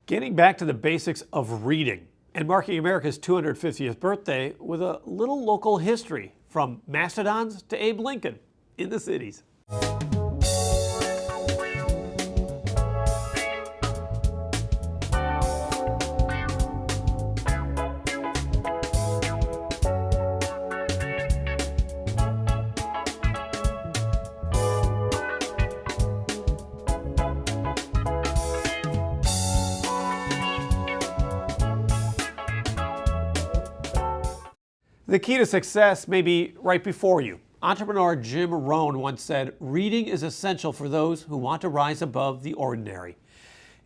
Getting back to the basics of reading and marking America's 250th birthday with a little local history from mastodons to Abe Lincoln in the cities. The key to success may be right before you. Entrepreneur Jim Rohn once said, "Reading is essential for those who want to rise above the ordinary."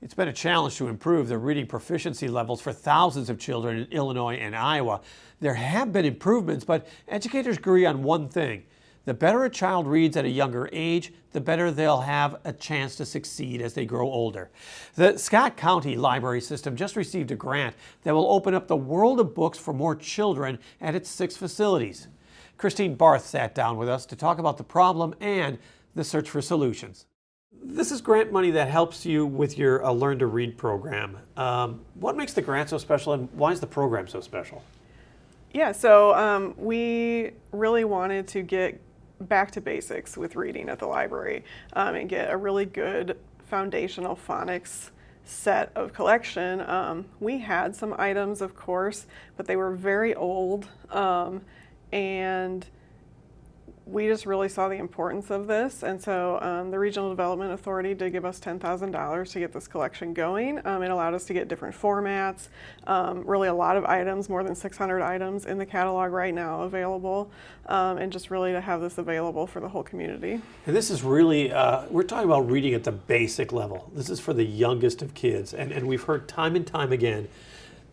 It's been a challenge to improve the reading proficiency levels for thousands of children in Illinois and Iowa. There have been improvements, but educators agree on one thing. The better a child reads at a younger age, the better they'll have a chance to succeed as they grow older. The Scott County Library System just received a grant that will open up the world of books for more children at its 6 facilities. Christine Barth sat down with us to talk about the problem and the search for solutions. This is grant money that helps you with your Learn to Read program. What makes the grant so special, and why is the program so special? Yeah, so we really wanted to get back to basics with reading at the library and get a really good foundational phonics set of collection. We had some items, of course, but they were very old, and we just really saw the importance of this, and so the Regional Development Authority did give us $10,000 to get this collection going. It allowed us to get different formats, really a lot of items, more than 600 items in the catalog right now available, and just really to have this available for the whole community. And this is really, we're talking about reading at the basic level. This is for the youngest of kids, and we've heard time and time again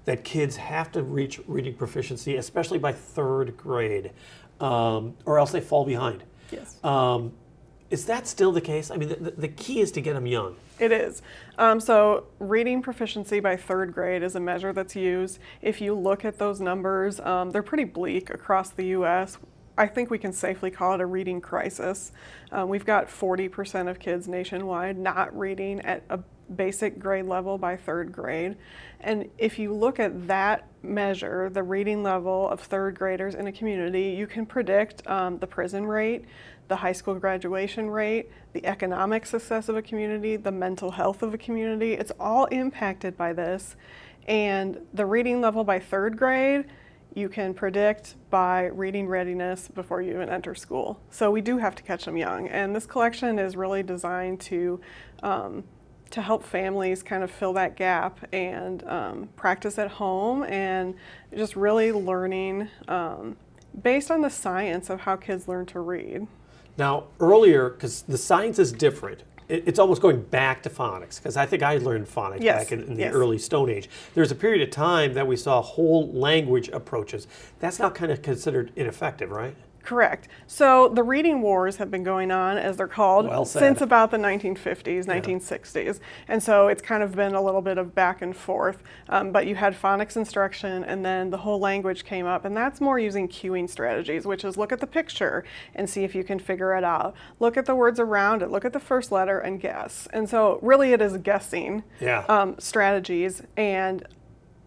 that kids have to reach reading proficiency, especially by 3rd grade. Or else they fall behind. Yes. Is that still the case? I mean, the key is to get them young. It is. So reading proficiency by 3rd grade is a measure that's used. If you look at those numbers, they're pretty bleak across the U.S. I think we can safely call it a reading crisis. We've got 40% of kids nationwide not reading at a basic grade level by 3rd grade. And if you look at that measure, the reading level of 3rd graders in a community, you can predict the prison rate, the high school graduation rate, the economic success of a community, the mental health of a community. It's all impacted by this. And the reading level by 3rd grade, you can predict by reading readiness before you even enter school. So we do have to catch them young. And this collection is really designed to help families kind of fill that gap and practice at home and just really learning based on the science of how kids learn to read. Now, earlier, because the science is different, it's almost going back to phonics, because I think I learned phonics back in the early Stone Age. There's a period of time that we saw whole language approaches. That's now kind of considered ineffective, right? Correct. So the reading wars have been going on, as they're called, since about the 1950s, 1960s. And so it's kind of been a little bit of back and forth. But you had phonics instruction, and then the whole language came up. And that's more using cueing strategies, which is look at the picture and see if you can figure it out. Look at the words around it. Look at the first letter and guess. And so really it is guessing strategies. And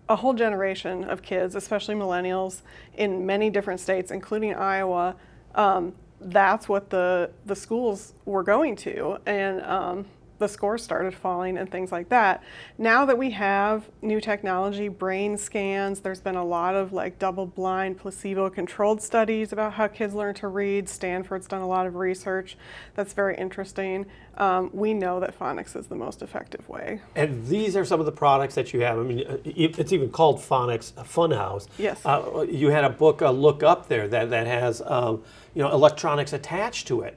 a whole generation of kids, especially millennials, in many different states, including Iowa, that's what the schools were going to, and the scores started falling and things like that. Now that we have new technology, brain scans, there's been a lot of like double-blind, placebo-controlled studies about how kids learn to read. Stanford's done a lot of research that's very interesting. We know that phonics is the most effective way. And these are some of the products that you have. I mean, it's even called Phonics Funhouse. Yes. You had a book, Look Up, there that has electronics attached to it.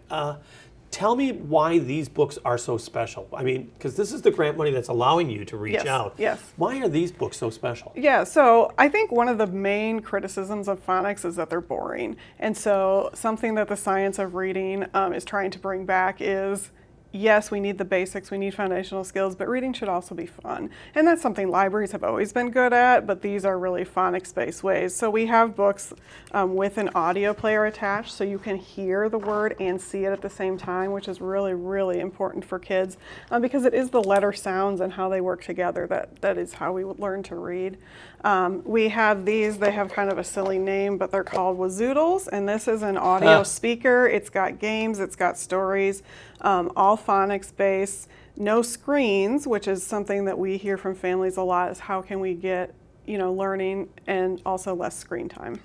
Tell me why these books are so special. I mean, because this is the grant money that's allowing you to reach out. Yes. Why are these books so special? Yeah, so I think one of the main criticisms of phonics is that they're boring. And so something that the science of reading is trying to bring back is yes, we need the basics, we need foundational skills, but reading should also be fun. And that's something libraries have always been good at, but these are really phonics-based ways. So we have books with an audio player attached, so you can hear the word and see it at the same time, which is really, really important for kids because it is the letter sounds and how they work together that is how we would learn to read. We have these, they have kind of a silly name, but they're called Wazoodles, and this is an audio speaker. It's got games, it's got stories, all phonics based, no screens, which is something that we hear from families a lot, is how can we get, learning and also less screen time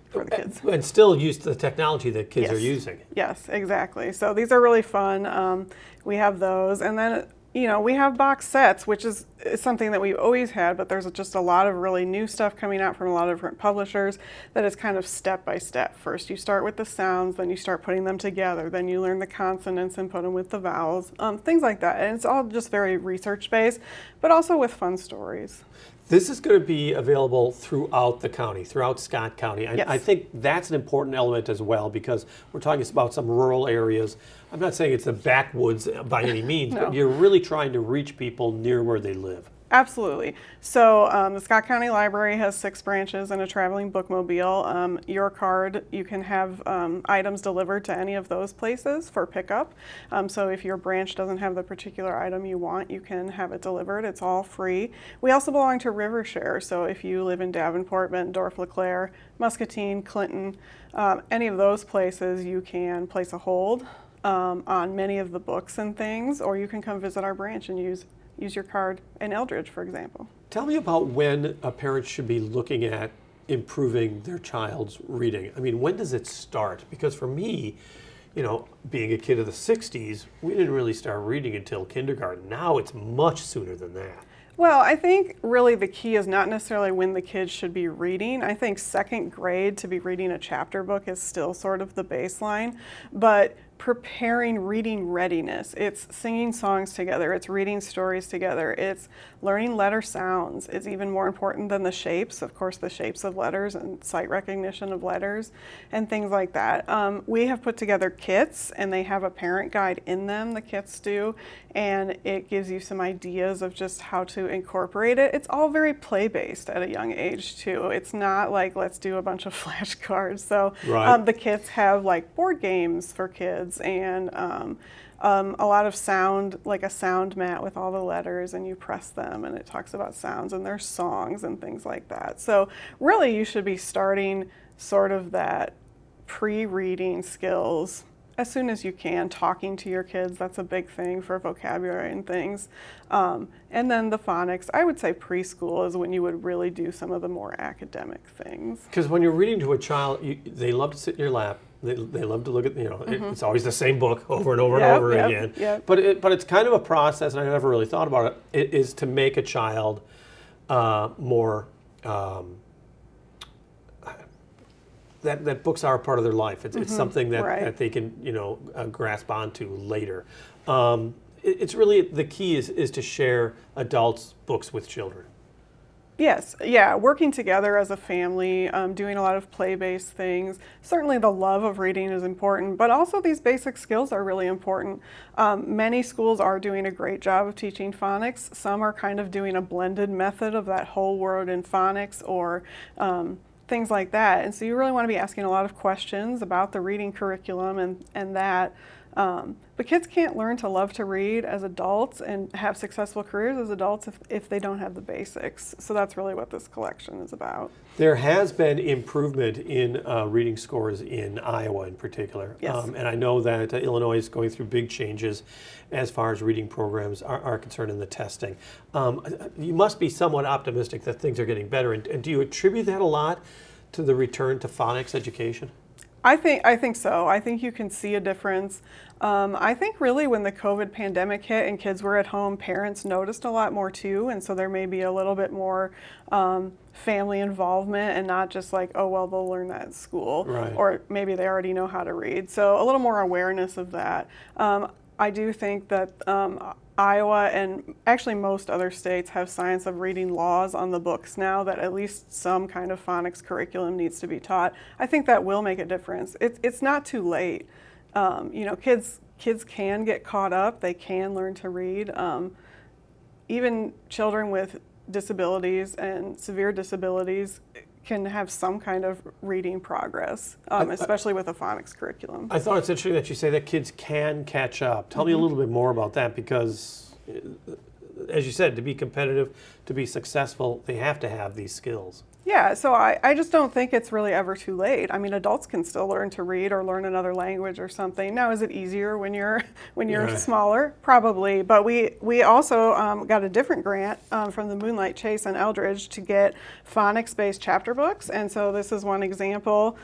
for the kids. And still use the technology that kids are using. Yes, exactly. So these are really fun. We have those, and then we have box sets, which is something that we've always had, but there's just a lot of really new stuff coming out from a lot of different publishers that is kind of step by step. First you start with the sounds, then you start putting them together, then you learn the consonants and put them with the vowels, things like that. And it's all just very research based, but also with fun stories. This is going to be available throughout the county, throughout Scott County. Yes. I think that's an important element as well, because we're talking about some rural areas. I'm not saying it's the backwoods by any means, No. but you're really trying to reach people near where they live. Absolutely. So the Scott County Library has 6 branches and a traveling bookmobile. Your card, you can have items delivered to any of those places for pickup. So if your branch doesn't have the particular item you want, you can have it delivered. It's all free. We also belong to RiverShare. So if you live in Davenport, Bettendorf, LeClaire, Muscatine, Clinton, any of those places, you can place a hold on many of the books and things, or you can come visit our branch and use your card in Eldridge, for example. Tell me about when a parent should be looking at improving their child's reading. I mean, when does it start? Because for me, being a kid of the 60s, we didn't really start reading until kindergarten. Now it's much sooner than that. Well, I think really the key is not necessarily when the kids should be reading. I think 2nd grade to be reading a chapter book is still sort of the baseline, but preparing reading readiness. It's singing songs together, it's reading stories together, it's learning letter sounds. It's even more important than the shapes, of course, the shapes of letters and sight recognition of letters and things like that. We have put together kits, and they have a parent guide in them, the kits do, and it gives you some ideas of just how to incorporate it. It's all very play-based at a young age too. It's not like let's do a bunch of flashcards. So Right. the kits have like board games for kids and a lot of sound, like a sound mat with all the letters, and you press them and it talks about sounds, and there's songs and things like that. So really you should be starting sort of that pre-reading skills as soon as you can, talking to your kids. That's a big thing for vocabulary and things. And then the phonics, I would say preschool is when you would really do some of the more academic things. Because when you're reading to a child, they love to sit in your lap. They love to look at, it's always the same book over and over and over again. Yep. But it's kind of a process, and I never really thought about it, is to make a child more, that books are a part of their life. It's something that, right. that they can, grasp onto later. It's really, the key is to share adults' books with children. Yes, yeah, working together as a family, doing a lot of play-based things. Certainly the love of reading is important, but also these basic skills are really important. Many schools are doing a great job of teaching phonics. Some are kind of doing a blended method of that whole word in phonics or things like that. And so you really want to be asking a lot of questions about the reading curriculum and that. But kids can't learn to love to read as adults and have successful careers as adults if they don't have the basics. So that's really what this collection is about. There has been improvement in reading scores in Iowa in particular. Yes. And I know that Illinois is going through big changes as far as reading programs are concerned in the testing. You must be somewhat optimistic that things are getting better. And do you attribute that a lot to the return to phonics education? I think so. I think you can see a difference. I think really when the COVID pandemic hit and kids were at home, parents noticed a lot more too, and so there may be a little bit more family involvement and not just like, oh, well, they'll learn that at school, Right. or maybe they already know how to read. So a little more awareness of that. I do think that Iowa and actually most other states have science of reading laws on the books now that at least some kind of phonics curriculum needs to be taught. I think that will make a difference. It's not too late. Kids kids can get caught up. They can learn to read. Even children with disabilities and severe disabilities can have some kind of reading progress, especially with a phonics curriculum. I thought it's interesting that you say that kids can catch up. Tell me a little bit more about that, because as you said, to be competitive, to be successful, they have to have these skills. Yeah, so I just don't think it's really ever too late. I mean, adults can still learn to read or learn another language or something. Now, is it easier when you're Right. smaller? Probably, but we also got a different grant from the Moonlight Chase and Eldridge to get phonics-based chapter books, and so this is one example.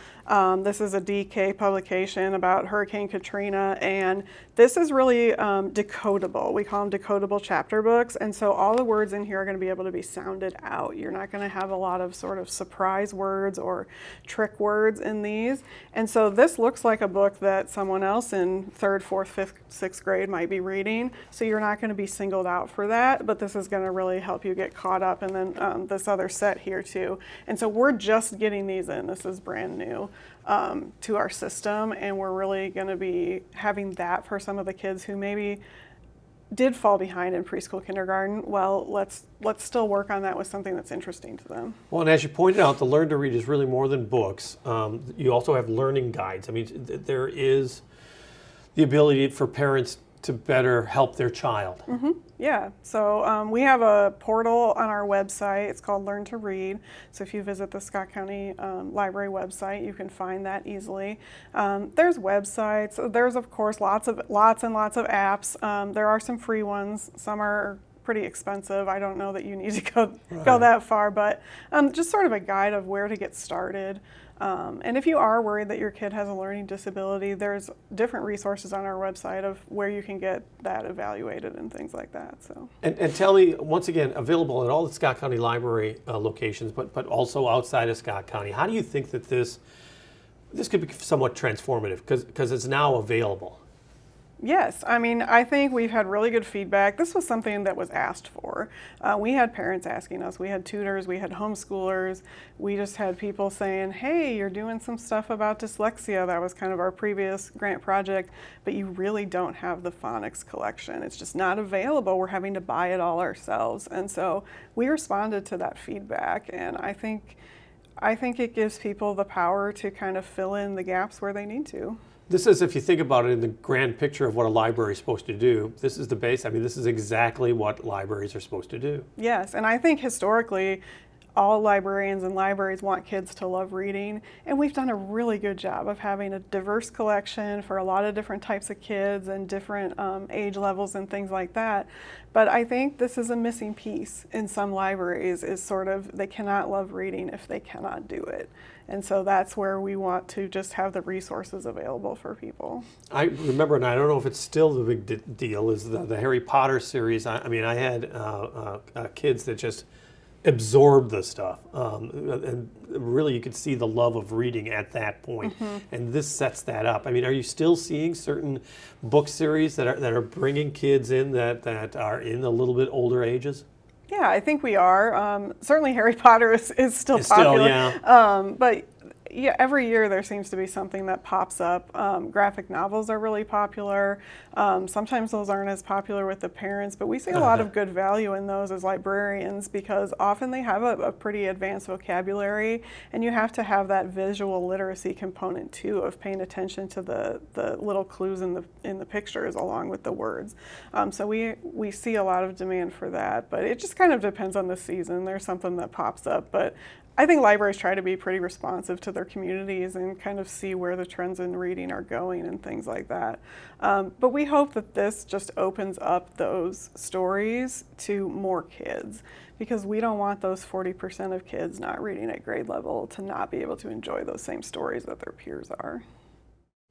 This is a DK publication about Hurricane Katrina, and this is really decodable. We call them decodable chapter books, and so all the words in here are going to be able to be sounded out. You're not going to have a lot of sort of surprise words or trick words in these. And so this looks like a book that someone else in 3rd, 4th, 5th, 6th grade might be reading. So you're not going to be singled out for that, but this is going to really help you get caught up. And then this other set here too. And so we're just getting these in. This is brand new to our system, and we're really going to be having that for some of the kids who maybe did fall behind in preschool, kindergarten. Well, let's still work on that with something that's interesting to them. Well, and as you pointed out, the Learn to Read is really more than books. You also have learning guides. I mean, there is the ability for parents to better help their child. Mm-hmm. Yeah, so we have a portal on our website. It's called Learn to Read. So if you visit the Scott County Library website, you can find that easily. There's websites. There's, of course, lots and lots of apps. There are some free ones. Some are pretty expensive. I don't know that you need to go that far, but just sort of a guide of where to get started. And if you are worried that your kid has a learning disability, there's different resources on our website of where you can get that evaluated and things like that. So. And tell me, once again, available at all the Scott County Library locations, but also outside of Scott County. How do you think that this could be somewhat transformative, because it's now available? Yes, I mean, I think we've had really good feedback. This was something that was asked for. We had parents asking us, we had tutors, we had homeschoolers, we just had people saying, hey, you're doing some stuff about dyslexia. That was kind of our previous grant project, but you really don't have the phonics collection. It's just not available. We're having to buy it all ourselves. And so we responded to that feedback, and I think it gives people the power to kind of fill in the gaps where they need to. This is, if you think about it in the grand picture of what a library is supposed to do, this is the base. I mean, this is exactly what libraries are supposed to do. Yes, and I think historically, all librarians and libraries want kids to love reading, and we've done a really good job of having a diverse collection for a lot of different types of kids and different age levels and things like that. But I think this is a missing piece in some libraries, is sort of they cannot love reading if they cannot do it. And so that's where we want to just have the resources available for people. I remember, and I don't know if it's still the big deal, is the Harry Potter series. I mean, I had kids that just absorbed the stuff. And really you could see the love of reading at that point. Mm-hmm. And this sets that up. I mean, are you still seeing certain book series that are bringing kids in that are in a little bit older ages? Yeah, I think we are. Certainly Harry Potter is still popular. Yeah. But yeah, every year there seems to be something that pops up. Graphic novels are really popular. Sometimes those aren't as popular with the parents, but we see a lot of good value in those as librarians, because often they have a pretty advanced vocabulary, and you have to have that visual literacy component too, of paying attention to the little clues in the pictures along with the words. So we see a lot of demand for that, but it just kind of depends on the season. There's something that pops up, but I think libraries try to be pretty responsive to their communities and kind of see where the trends in reading are going and things like that. But we hope that this just opens up those stories to more kids, because we don't want those 40% of kids not reading at grade level to not be able to enjoy those same stories that their peers are.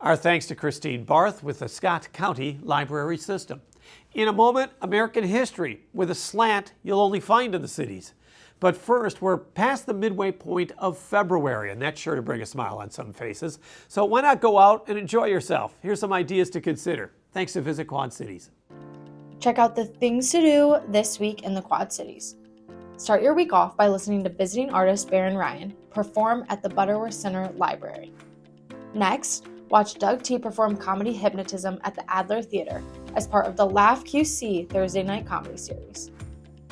Our thanks to Christine Barth with the Scott County Library System. In a moment, American history with a slant you'll only find in the cities. But first, we're past the midway point of February, and that's sure to bring a smile on some faces. So why not go out and enjoy yourself? Here's some ideas to consider. Thanks to Visit Quad Cities. Check out the things to do this week in the Quad Cities. Start your week off by listening to visiting artist Baron Ryan perform at the Butterworth Center Library. Next, Watch Doug T perform comedy hypnotism at the Adler Theater as part of the Laugh QC Thursday night comedy series.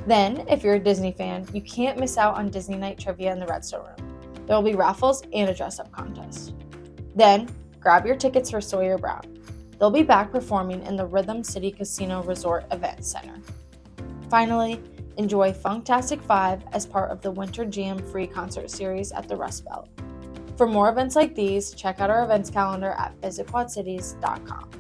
Then, if you're a Disney fan, you can't miss out on Disney Night Trivia in the Redstone Room. There will be raffles and a dress-up contest. Then, grab your tickets for Sawyer Brown. They'll be back performing in the Rhythm City Casino Resort Event Center. Finally, enjoy Funktastic 5 as part of the Winter Jam free concert series at the Rust Belt. For more events like these, check out our events calendar at visitquadcities.com.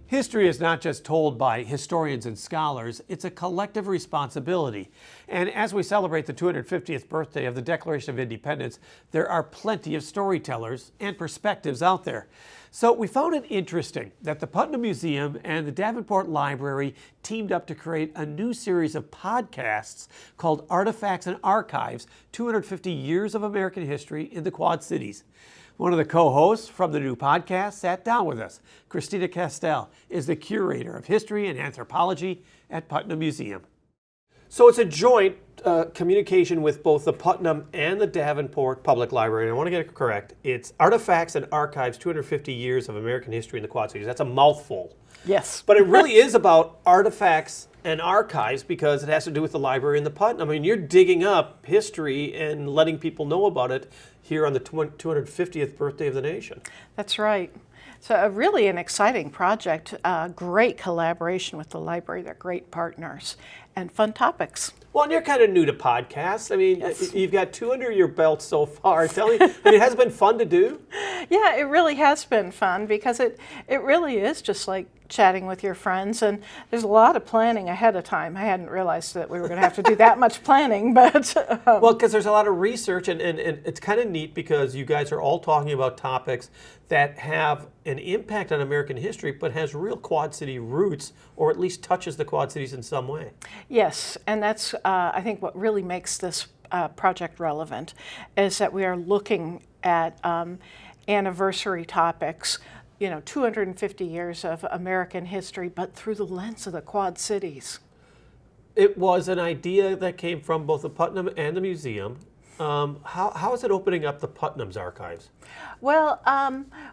History is not just told by historians and scholars, it's a collective responsibility. And as we celebrate the 250th birthday of the Declaration of Independence, there are plenty of storytellers and perspectives out there. So we found it interesting that the Putnam Museum and the Davenport Library teamed up to create a new series of podcasts called Artifacts and Archives, 250 Years of American History in the Quad Cities. One of the co-hosts from the new podcast sat down with us. Christina Kastell is the curator of history and anthropology at Putnam Museum. So it's a joint communication with both the Putnam and the Davenport Public Library. And I want to get it correct. It's Artifacts and Archives, 250 Years of American History in the Quad Cities. That's a mouthful. Yes. But it really is about artifacts and archives because it has to do with the library and the Putnam. I mean, you're digging up history and letting people know about it here on the 250th birthday of the nation. That's right. So really an exciting project, great collaboration with the library. They're great partners and fun topics. Well, and you're kind of new to podcasts. I mean, Yes. You've got 2 under your belt so far. Tell me, I mean, has it been fun to do? Yeah, it really has been fun because it really is just like chatting with your friends, and there's a lot of planning ahead of time. I hadn't realized that we were going to have to do that much planning, but Well, because there's a lot of research, and it's kind of neat because you guys are all talking about topics that have an impact on American history, but has real Quad City roots, or at least touches the Quad Cities in some way. yes, and that's I think what really makes this project relevant is that we are looking at anniversary topics, 250 years of American history, but through the lens of the Quad Cities. It was an idea that came from both the Putnam and the museum. How is it opening up the Putnam's archives? Well,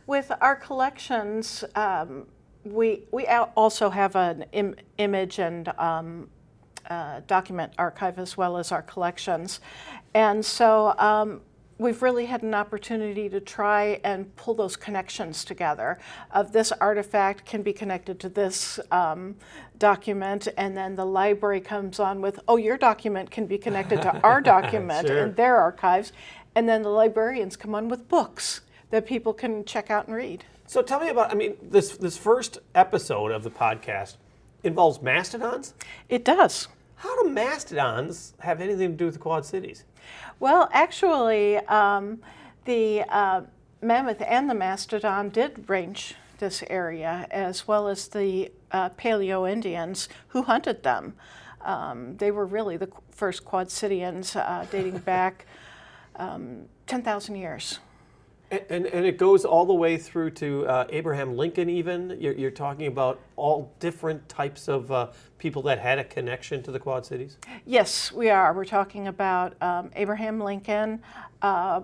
with our collections, we also have an image and document archive as well as our collections. And so we've really had an opportunity to try and pull those connections together. Of this artifact can be connected to this document, and then the library comes on with, oh, your document can be connected to our document Sure. and their archives, and then the librarians come on with books that people can check out and read. So tell me about, I mean, this first episode of the podcast involves mastodons? It does. How do mastodons have anything to do with the Quad Cities? Well, actually, the mammoth and the mastodon did range this area, as well as the Paleo-Indians who hunted them. They were really the first Quad Citians dating back 10,000 years. And it goes all the way through to Abraham Lincoln even. You're talking about all different types of people that had a connection to the Quad Cities? Yes, we are. We're talking about Abraham Lincoln.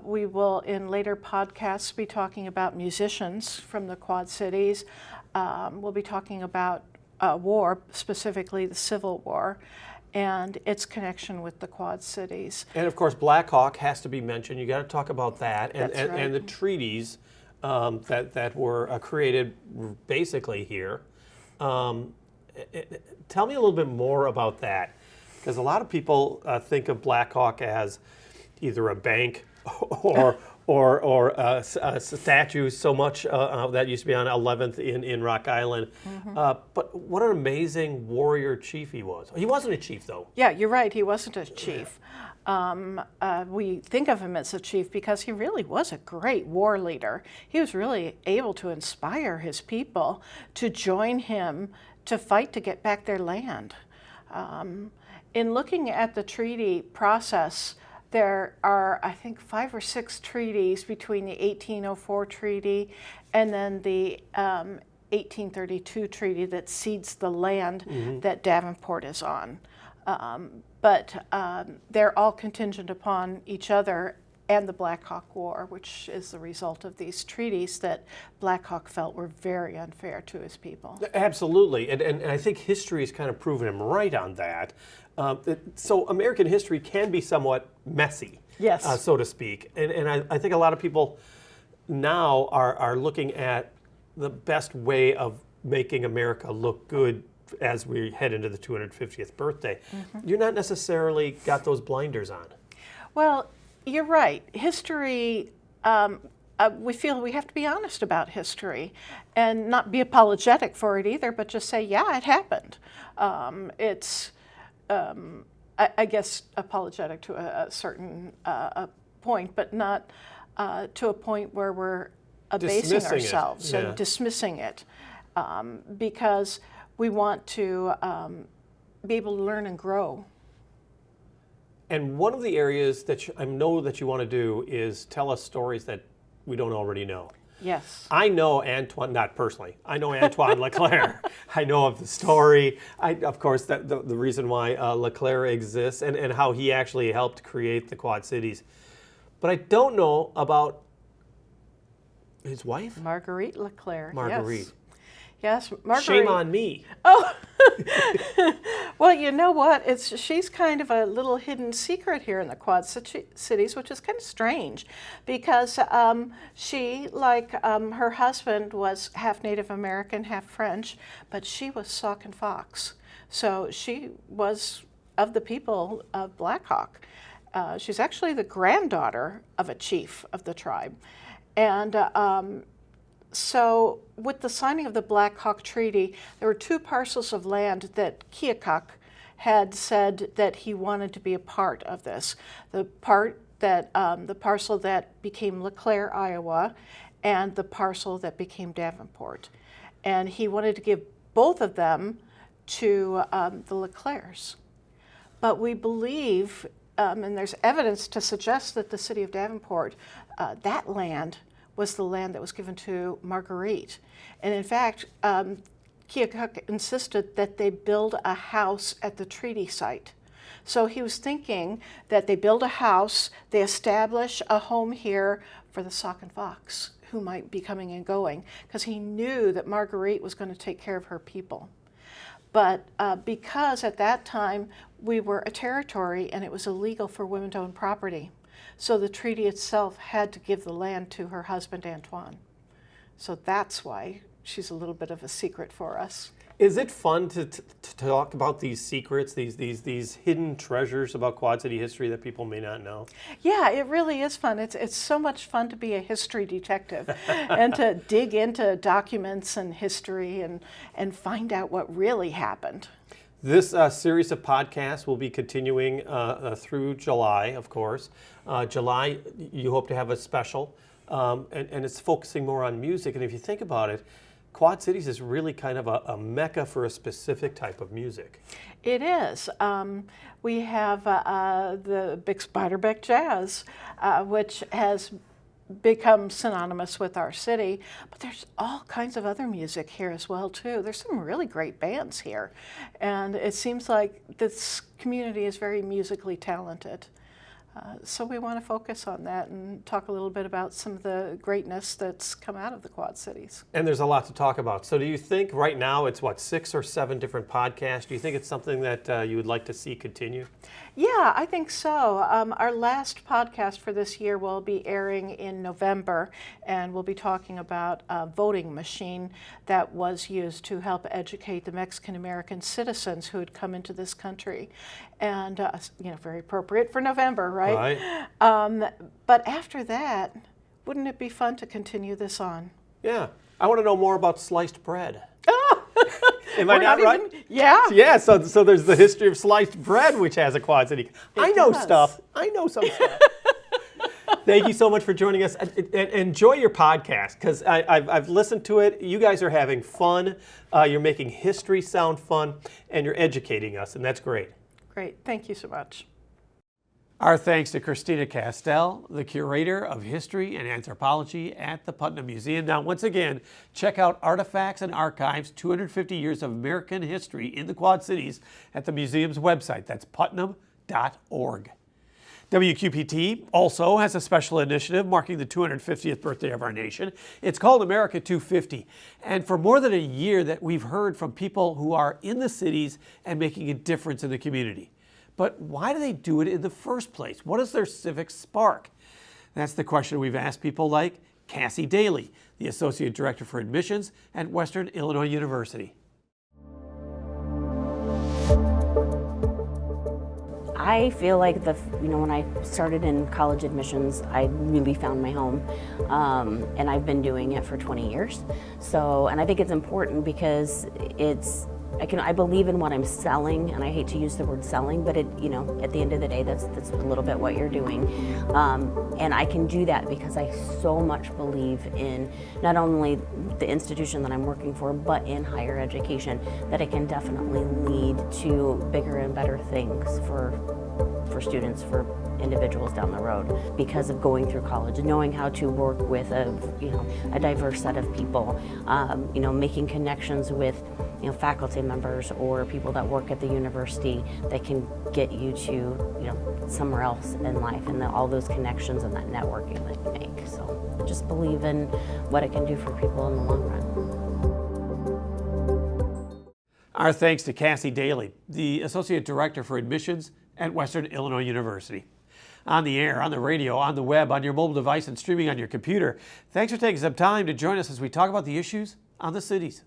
We will, in later podcasts, be talking about musicians from the Quad Cities. We'll be talking about war, specifically the Civil War, and its connection with the Quad Cities. And of course, Black Hawk has to be mentioned. You got to talk about that, and That's right. and the treaties that were created basically here. Tell me a little bit more about that, because a lot of people think of Black Hawk as either a bank or a statue. So much that used to be on 11th in Rock Island. Mm-hmm. But what an amazing warrior chief he was. He wasn't a chief though. Yeah, you're right. He wasn't a chief. We think of him as a chief because he really was a great war leader. He was really able to inspire his people to join him to fight to get back their land. In looking at the treaty process, there are, I think, 5 or 6 treaties between the 1804 treaty and then the 1832 treaty that cedes the land that Davenport is on. But they're all contingent upon each other and the Black Hawk War, which is the result of these treaties that Black Hawk felt were very unfair to his people. Absolutely, and I think history has kind of proven him right on that. So American history can be somewhat messy, Yes. so to speak, and I think a lot of people now are looking at the best way of making America look good as we head into the 250th birthday. You're not necessarily got those blinders on. Well, you're right. History, we feel we have to be honest about history and not be apologetic for it either, but just say, yeah, it happened. It's, I guess, apologetic to a certain point, but not to a point where we're abasing Dismissing it, ourselves yeah. and dismissing it, because we want to be able to learn and grow. And one of the areas that I know that you want to do is tell us stories that we don't already know. Yes. I know Antoine, not personally, I know Antoine Leclerc. I know of the story. Of course, the reason why Leclerc exists and how he actually helped create the Quad Cities. But I don't know about his wife? Marguerite Leclerc. Marguerite. Yes, Marguerite. Shame on me. Oh, well, you know what? She's kind of a little hidden secret here in the Quad Cities, which is kind of strange, because she, like her husband, was half Native American, half French, but she was Sauk and Fox, so she was of the people of Black Hawk. She's actually the granddaughter of a chief of the tribe, and so with the signing of the Black Hawk Treaty, there were two parcels of land that Keokuk had said that he wanted to be a part of this. The parcel that became LeClaire, Iowa, and the parcel that became Davenport. And he wanted to give both of them to the LeClairs. But we believe, and there's evidence to suggest that the city of Davenport, that land was the land that was given to Marguerite. And in fact, Keokuk insisted that they build a house at the treaty site. So he was thinking that they build a house, they establish a home here for the Sauk and Fox, who might be coming and going, because he knew that Marguerite was going to take care of her people. But because at that time we were a territory and it was illegal for women to own property, so the treaty itself had to give the land to her husband, Antoine. So that's why she's a little bit of a secret for us. Is it fun to talk about these secrets, these hidden treasures about Quad City history that people may not know? Yeah, it really is fun. It's so much fun to be a history detective and to dig into documents and history and find out what really happened. This series of podcasts will be continuing through July, of course. July, you hope to have a special, and it's focusing more on music. And if you think about it, Quad Cities is really kind of a mecca for a specific type of music. It is. We have the Big Spiderbeck Jazz, which has become synonymous with our city, but there's all kinds of other music here as well too. There's some really great bands here, and it seems like this community is very musically talented. So we want to focus on that and talk a little bit about some of the greatness that's come out of the Quad Cities. And there's a lot to talk about. So do you think right now it's 6 or 7 different podcasts? Do you think it's something that you would like to see continue? Yeah, I think so. Our last podcast for this year will be airing in November, and we'll be talking about a voting machine that was used to help educate the Mexican-American citizens who had come into this country. And, very appropriate for November, right? But after that, wouldn't it be fun to continue this on? Yeah. I want to know more about sliced bread. Oh! Am I not right? Yeah. Yeah, so there's the history of sliced bread, which has a Quad City. I know does. stuff. I know some stuff. Thank you so much for joining us. And enjoy your podcast, because I've listened to it. You guys are having fun. You're making history sound fun, and you're educating us, and that's great. Great. Thank you so much. Our thanks to Christina Kastell, the Curator of History and Anthropology at the Putnam Museum. Now, once again, check out Artifacts and Archives, 250 Years of American History in the Quad Cities at the museum's website. That's putnam.org. WQPT also has a special initiative marking the 250th birthday of our nation. It's called America 250. And for more than a year that we've heard from people who are in the cities and making a difference in the community. But why do they do it in the first place? What is their civic spark? That's the question we've asked people like Cassie Daly, the Associate Director for Admissions at Western Illinois University. I feel like when I started in college admissions, I really found my home, and I've been doing it for 20 years. So, and I think it's important because I believe in what I'm selling, and I hate to use the word selling, but at the end of the day, that's a little bit what you're doing. And I can do that because I so much believe in not only the institution that I'm working for, but in higher education, that it can definitely lead to bigger and better things for students, for individuals down the road, because of going through college, knowing how to work with a diverse set of people, making connections with faculty members or people that work at the university that can get you to somewhere else in life, and all those connections and that networking that you make. So I just believe in what it can do for people in the long run. Our thanks to Cassie Daly, the Associate Director for Admissions at Western Illinois University. On the air, on the radio, on the web, on your mobile device, and streaming on your computer. Thanks for taking some time to join us as we talk about the issues on the cities.